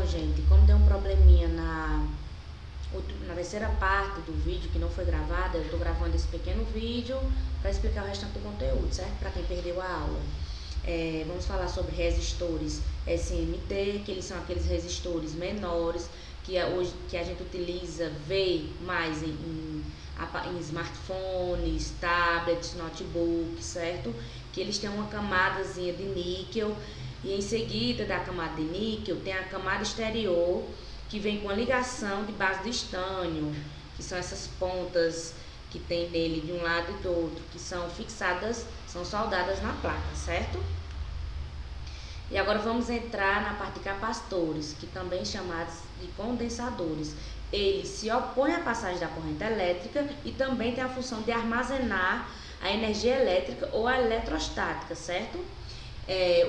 gente, como deu um probleminha na terceira parte do vídeo que não foi gravada, eu estou gravando esse pequeno vídeo para explicar o restante do conteúdo, certo? Para quem perdeu a aula. Vamos falar sobre resistores SMT, que eles são aqueles resistores menores que a gente utiliza, vê mais em smartphones, tablets, notebooks, certo? Que eles têm uma camadazinha de níquel e em seguida da camada de níquel tem a camada exterior que vem com a ligação de base de estânio, que são essas pontas que tem nele de um lado e do outro, que são fixadas, são soldadas na placa, certo? E agora vamos entrar na parte de capacitores, que também chamados de condensadores. Eles se opõem à passagem da corrente elétrica e também tem a função de armazenar a energia elétrica ou a eletrostática, certo?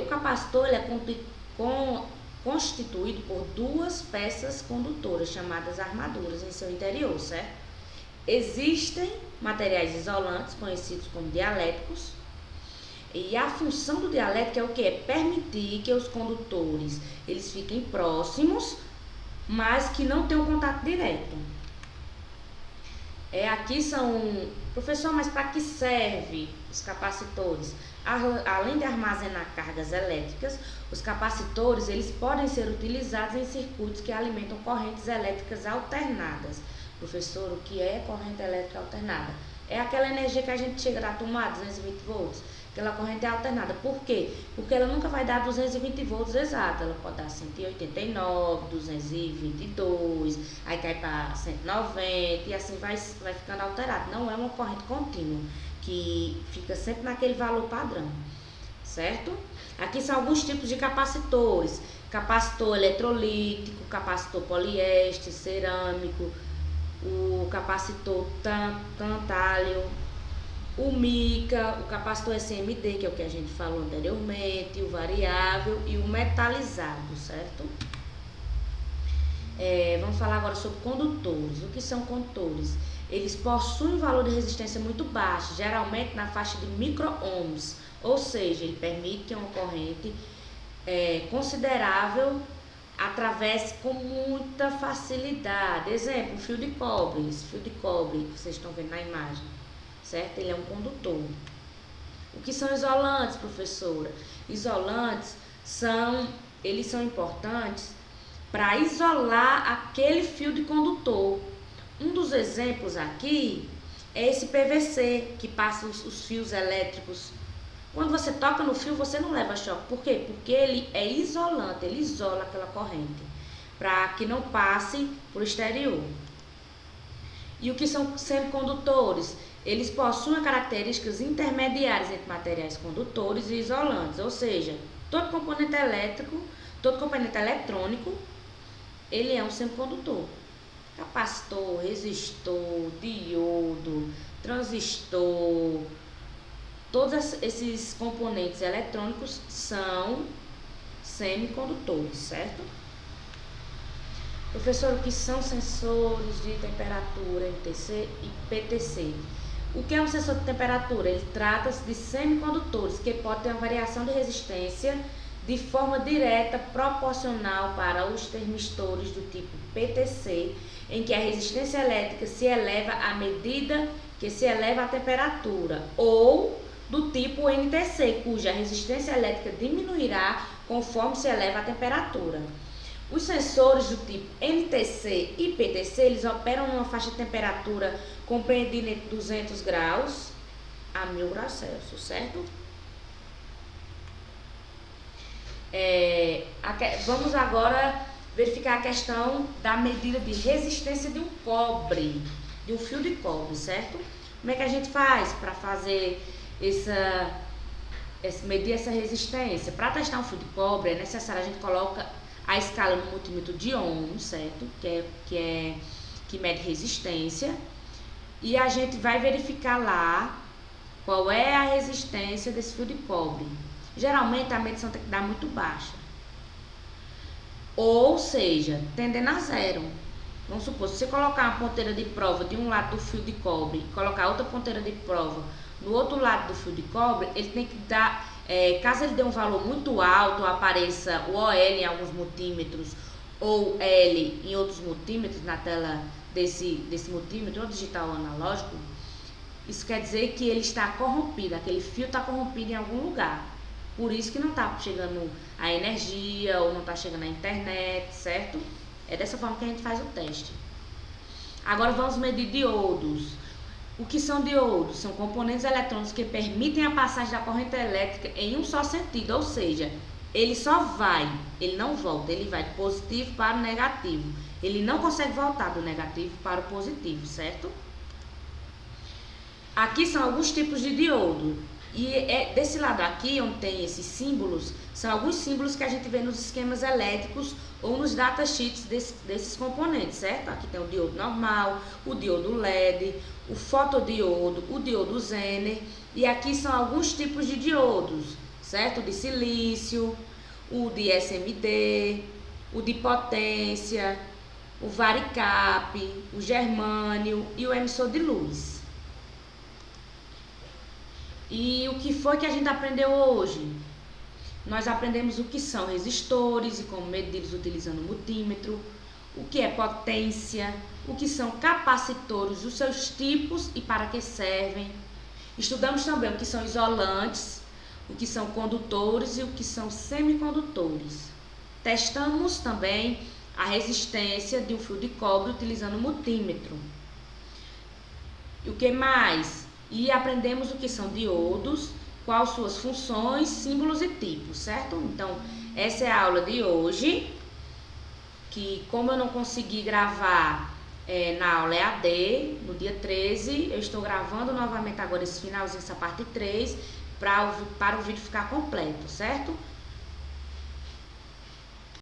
O capacitor ele é constituído por duas peças condutoras, chamadas armaduras, em seu interior, certo? Existem materiais isolantes, conhecidos como dielétricos, e a função do dielétrico é o que? É permitir que os condutores eles fiquem próximos, mas que não tenham contato direto. Aqui são... Professor, mas para que serve os capacitores? Além de armazenar cargas elétricas, os capacitores eles podem ser utilizados em circuitos que alimentam correntes elétricas alternadas. Professor, o que é corrente elétrica alternada? É aquela energia que a gente chega da tomada, 220 volts. Aquela corrente é alternada. Por quê? Porque ela nunca vai dar 220 volts exato. Ela pode dar 189, 222, aí cai para 190 e assim vai ficando alterado. Não é uma corrente contínua, que fica sempre naquele valor padrão, certo? Aqui são alguns tipos de capacitores. Capacitor eletrolítico, capacitor poliéster, cerâmico, o capacitor tantálio, o mica, o capacitor SMD, que é o que a gente falou anteriormente, o variável e o metalizado, certo? Vamos falar agora sobre condutores. O que são condutores? Eles possuem um valor de resistência muito baixo, geralmente na faixa de micro-ohms, ou seja, ele permite que uma corrente considerável atravesse com muita facilidade. Exemplo, fio de cobre. Esse fio de cobre que vocês estão vendo na imagem, certo? Ele é um condutor. O que são isolantes, professora? Isolantes eles são importantes para isolar aquele fio de condutor. Um dos exemplos aqui é esse PVC que passa os fios elétricos. Quando você toca no fio, você não leva choque. Por quê? Porque ele é isolante, ele isola aquela corrente para que não passe por exterior. E o que são semicondutores? Eles possuem características intermediárias entre materiais condutores e isolantes, ou seja, todo componente eletrônico, ele é um semicondutor. Capacitor, resistor, diodo, transistor, todos esses componentes eletrônicos são semicondutores, certo? Professor, o que são sensores de temperatura, MTC e PTC? O que é um sensor de temperatura? Ele trata-se de semicondutores que podem ter uma variação de resistência de forma direta proporcional para os termistores do tipo PTC, em que a resistência elétrica se eleva à medida que se eleva a temperatura, ou do tipo NTC, cuja resistência elétrica diminuirá conforme se eleva a temperatura. Os sensores do tipo NTC e PTC, eles operam numa faixa de temperatura compreendida entre 200 graus a 1000 graus Celsius, certo? Vamos agora verificar a questão da medida de resistência de um cobre, de um fio de cobre, certo? Como é que a gente faz para fazer medir essa resistência? Para testar um fio de cobre é necessário a gente coloca a escala no multímetro de ohms, certo? Que mede resistência, e a gente vai verificar lá qual é a resistência desse fio de cobre. Geralmente a medição tem que dar muito baixa, ou seja, tendendo a zero. Vamos supor, se você colocar uma ponteira de prova de um lado do fio de cobre e colocar outra ponteira de prova no outro lado do fio de cobre, ele tem que dar, caso ele dê um valor muito alto, apareça o OL em alguns multímetros, ou L em outros multímetros, na tela desse multímetro, ou digital ou analógico, isso quer dizer que ele está corrompido, aquele fio está corrompido em algum lugar. Por isso que não está chegando a energia ou não está chegando a internet, certo? É dessa forma que a gente faz o teste. Agora vamos medir diodos. O que são diodos? São componentes eletrônicos que permitem a passagem da corrente elétrica em um só sentido, ou seja, ele só vai, ele não volta, ele vai do positivo para o negativo. Ele não consegue voltar do negativo para o positivo, certo? Aqui são alguns tipos de diodo. E desse lado aqui, onde tem esses símbolos, são alguns símbolos que a gente vê nos esquemas elétricos ou nos datasheets desses componentes, certo? Aqui tem o diodo normal, o diodo LED, o fotodiodo, o diodo Zener. E aqui são alguns tipos de diodos, certo? O de silício, o de SMD, o de potência, o varicap, o germânio e o emissor de luz. E o que foi que a gente aprendeu hoje? Nós aprendemos o que são resistores e como medi-los utilizando o multímetro, o que é potência, o que são capacitores, os seus tipos e para que servem. Estudamos também o que são isolantes, o que são condutores e o que são semicondutores. Testamos também a resistência de um fio de cobre utilizando o multímetro. E o que mais? E aprendemos o que são diodos, quais suas funções, símbolos e tipos, certo? Então, essa é a aula de hoje, que como eu não consegui gravar na aula EAD, no dia 13, eu estou gravando novamente agora esse finalzinho, essa parte 3, para o vídeo ficar completo, certo?